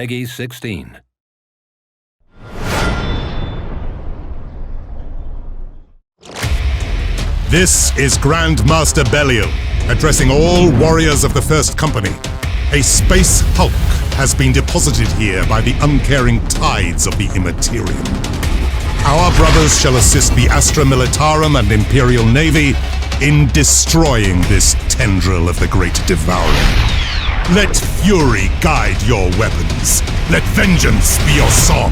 Peggy 16. This is Grandmaster Belial, addressing all warriors of the First Company. A Spacehulk has been deposited here by the uncaring tides of the Immaterium. Our brothers shall assist the Astra Militarum and Imperial Navy in destroying this tendril of the Great Devourer. Let fury guide your weapons. Let vengeance be your song.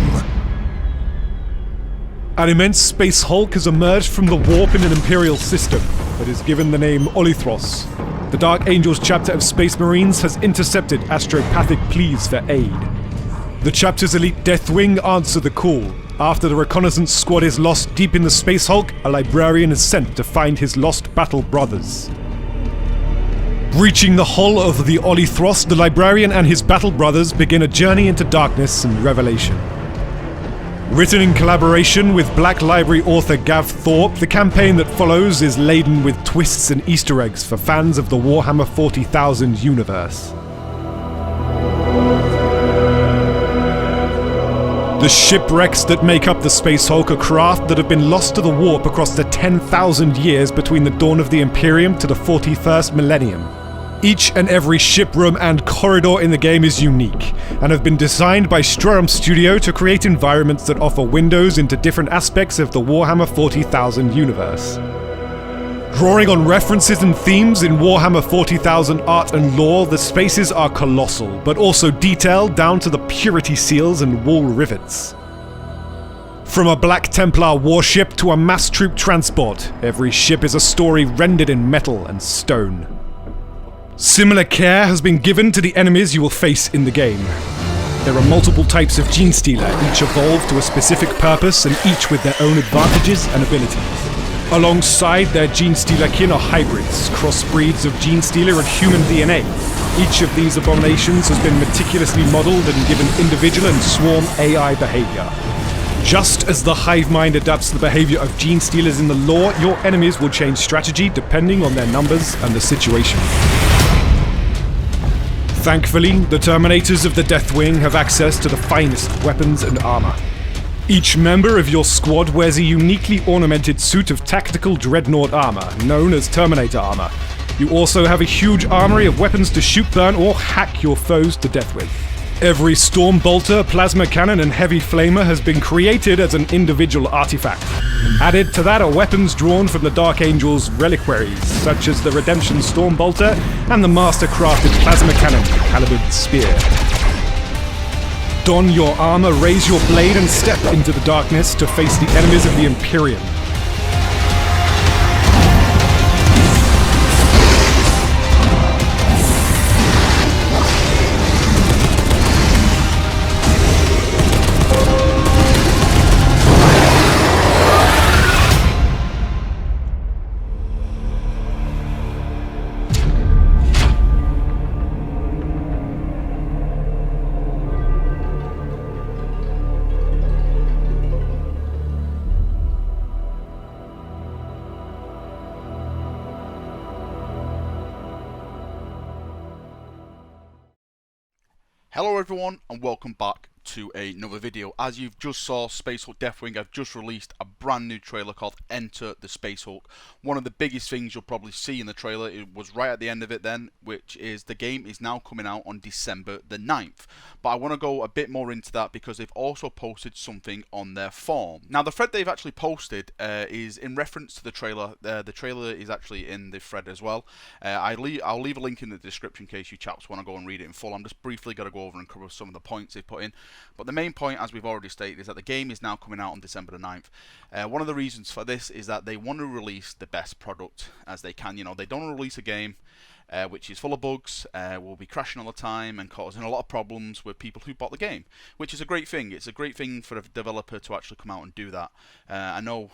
An immense Spacehulk has emerged from the warp in an Imperial system that is given the name Olithros. The Dark Angels chapter of Space Marines has intercepted astropathic pleas for aid. The chapter's elite Deathwing answer the call. After the reconnaissance squad is lost deep in the Spacehulk, a librarian is sent to find his lost battle brothers. Breaching the hull of the Olithros, the librarian and his battle brothers begin a journey into darkness and revelation. Written in collaboration with Black Library author Gav Thorpe, the campaign that follows is laden with twists and Easter eggs for fans of the Warhammer 40,000 universe. The shipwrecks that make up the Spacehulk are craft that have been lost to the warp across the 10,000 years between the dawn of the Imperium to the 41st millennium. Each and every ship room and corridor in the game is unique, and have been designed by Strorum Studio to create environments that offer windows into different aspects of the Warhammer 40,000 universe. Drawing on references and themes in Warhammer 40,000 art and lore, the spaces are colossal, but also detailed down to the purity seals and wall rivets. From a Black Templar warship to a mass troop transport, every ship is a story rendered in metal and stone. Similar care has been given to the enemies you will face in the game. There are multiple types of Genestealer, each evolved to a specific purpose and each with their own advantages and abilities. Alongside their Genestealer kin are hybrids, crossbreeds of Genestealer and human DNA. Each of these abominations has been meticulously modeled and given individual and swarm AI behavior. Just as the hive mind adapts the behavior of Genestealers in the lore, your enemies will change strategy depending on their numbers and the situation. Thankfully, the Terminators of the Deathwing have access to the finest weapons and armor. Each member of your squad wears a uniquely ornamented suit of tactical dreadnought armor, known as Terminator armor. You also have a huge armory of weapons to shoot, burn, or hack your foes to death with. Every Storm Bolter, Plasma Cannon, and Heavy Flamer has been created as an individual artifact. Added to that are weapons drawn from the Dark Angels' reliquaries, such as the Redemption Storm Bolter and the master-crafted Plasma Cannon, Caliburn Spear. Don your armor, raise your blade, and step into the darkness to face the enemies of the Imperium. Hello everyone and welcome back to another video. As you've just saw, Spacehulk Deathwing have just released a brand new trailer called Enter the Spacehulk. One of the biggest things you'll probably see in the trailer, it was right at the end of it then, which is the game is now coming out on December the 9th. But I want to go a bit more into that because they've also posted something on their forum. Now the thread they've actually posted is in reference to the trailer. The trailer is actually in the thread as well. I'll leave a link in the description in case you chaps want to go and read it in full. I'm just briefly going to go over and cover some of the points they've put in. But the main point, as we've already stated, is that the game is now coming out on December the 9th. One of the reasons for this is that they want to release the best product as they can. You know, they don't want to release a game which is full of bugs, will be crashing all the time and causing a lot of problems with people who bought the game, which is a great thing. It's a great thing for a developer to actually come out and do that. I know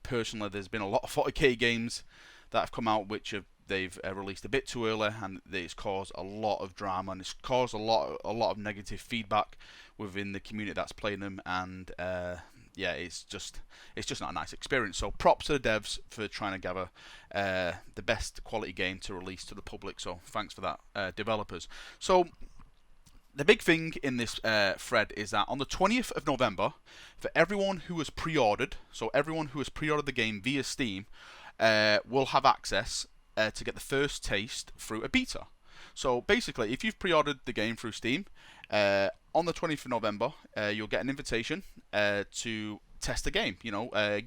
personally there's been a lot of 40k games that have come out which they've released a bit too early, and it's caused a lot of drama and it's caused a lot of negative feedback within the community that's playing them, and yeah, it's just not a nice experience. So props to the devs for trying to gather the best quality game to release to the public. So thanks for that, developers. So the big thing in this thread is that on the 20th of November, for everyone who has pre-ordered, so everyone who has pre-ordered the game via Steam, will have access to get the first taste through a beta. So basically, if you've pre-ordered the game through Steam, on the 20th of November, you'll get an invitation to test the game,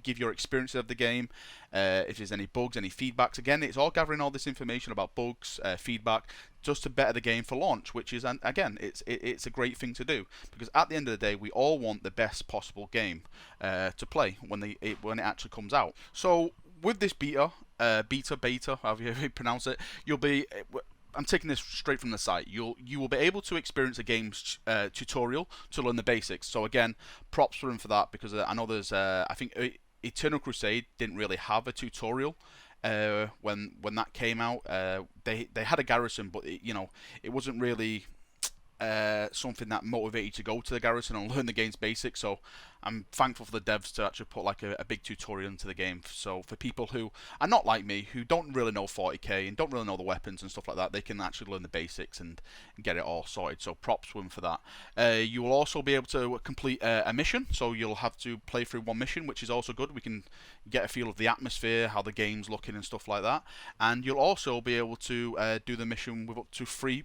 give your experience of the game, if there's any bugs, any feedbacks. Again, it's all gathering all this information about bugs, feedback, just to better the game for launch, which is, and again, it's a great thing to do, because at the end of the day, we all want the best possible game to play when it actually comes out. So with this beta, however you pronounce it, I'm taking this straight from the site. You will be able to experience a game's tutorial to learn the basics. So again, props for them for that, because I know there's I think Eternal Crusade didn't really have a tutorial when that came out. They had a garrison, but it wasn't really something that motivated you to go to the garrison and learn the game's basics. So I'm thankful for the devs to actually put like a big tutorial into the game. So for people who are not like me, who don't really know 40k and don't really know the weapons and stuff like that, they can actually learn the basics and get it all sorted. So props to them for that. You will also be able to complete a mission, so you'll have to play through one mission, which is also good. We can get a feel of the atmosphere, how the game's looking and stuff like that. And you'll also be able to do the mission with up to 3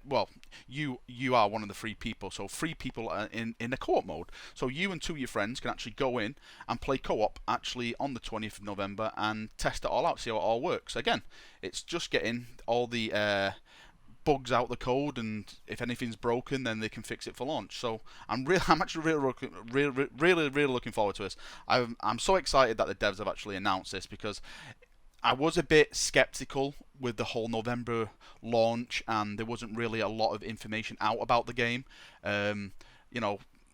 well, you are one of the 3 people, so 3 people in the co-op mode. So you and 2 of your friends can actually go in and play co-op actually on the 20th of November and test it all out, see how it all works. Again, it's just getting all the bugs out the code, and if anything's broken, then they can fix it for launch. So I'm actually really looking forward to this. I'm so excited that the devs have actually announced this, because I was a bit skeptical with the whole November launch, and there wasn't really a lot of information out about the game.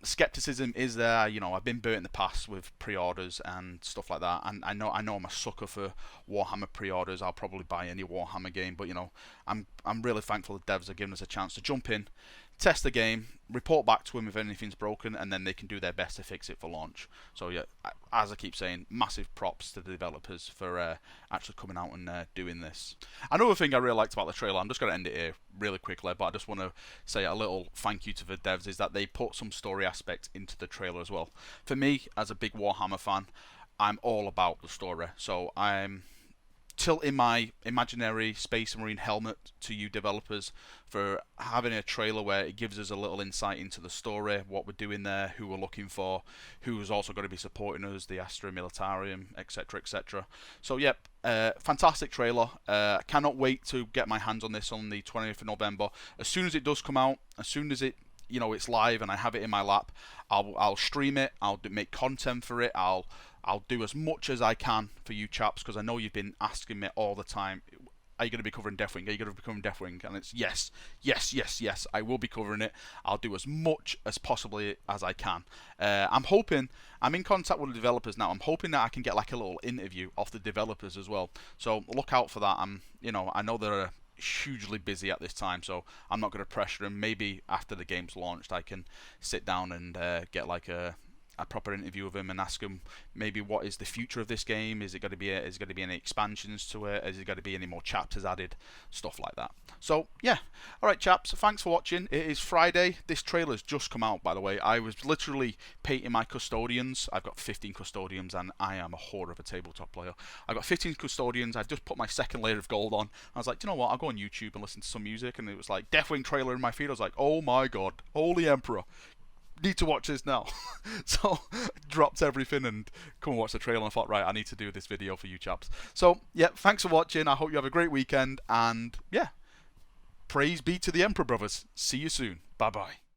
Skepticism is there. I've been burnt in the past with pre-orders and stuff like that, and I know I'm a sucker for Warhammer pre-orders. I'll probably buy any Warhammer game, but I'm really thankful the devs are giving us a chance to jump in, test the game, report back to them if anything's broken, and then they can do their best to fix it for launch. So yeah, as I keep saying, massive props to the developers for actually coming out and doing this. Another thing I really liked about the trailer, I'm just going to end it here really quickly, but I just want to say a little thank you to the devs, is that they put some story aspects into the trailer as well. For me, as a big Warhammer fan, I'm all about the story. So I'm tilting my imaginary Space Marine helmet to you developers for having a trailer where it gives us a little insight into the story, what we're doing there, who we're looking for, who's also going to be supporting us, the Astra Militarium, etc, etc. So yep, fantastic trailer. Cannot wait to get my hands on this on the 20th of November. As soon as it does come out, as soon as it's live and I have it in my lap, I'll stream it, I'll make content for it, I'll do as much as I can for you chaps, because I know you've been asking me all the time, are you going to be covering Deathwing? Are you going to be covering Deathwing? And it's yes, I will be covering it. I'll do as much as possibly as I can. I'm in contact with the developers now. I'm hoping that I can get like a little interview off the developers as well. So look out for that. I know they're hugely busy at this time, so I'm not going to pressure them. Maybe after the game's launched, I can sit down and get like a proper interview with him and ask him maybe what is the future of this game. Is it going to be any expansions to it? Is it going to be any more chapters added? Stuff like that. So yeah, alright chaps, thanks for watching. It is Friday. This trailer's just come out, by the way. I was literally painting my custodians. I've got 15 custodians and I am a whore of a tabletop player. I've got 15 custodians. I've just put my second layer of gold on. I was like, do you know what, I'll go on YouTube and listen to some music, and it was like Deathwing trailer in my feed. I was like, oh my god, Holy Emperor, need to watch this now. So dropped everything and come and watch the trailer, and I thought, right, I need to do this video for you chaps. So yeah, thanks for watching. I hope you have a great weekend, and yeah, praise be to the Emperor brothers. See you soon. Bye bye.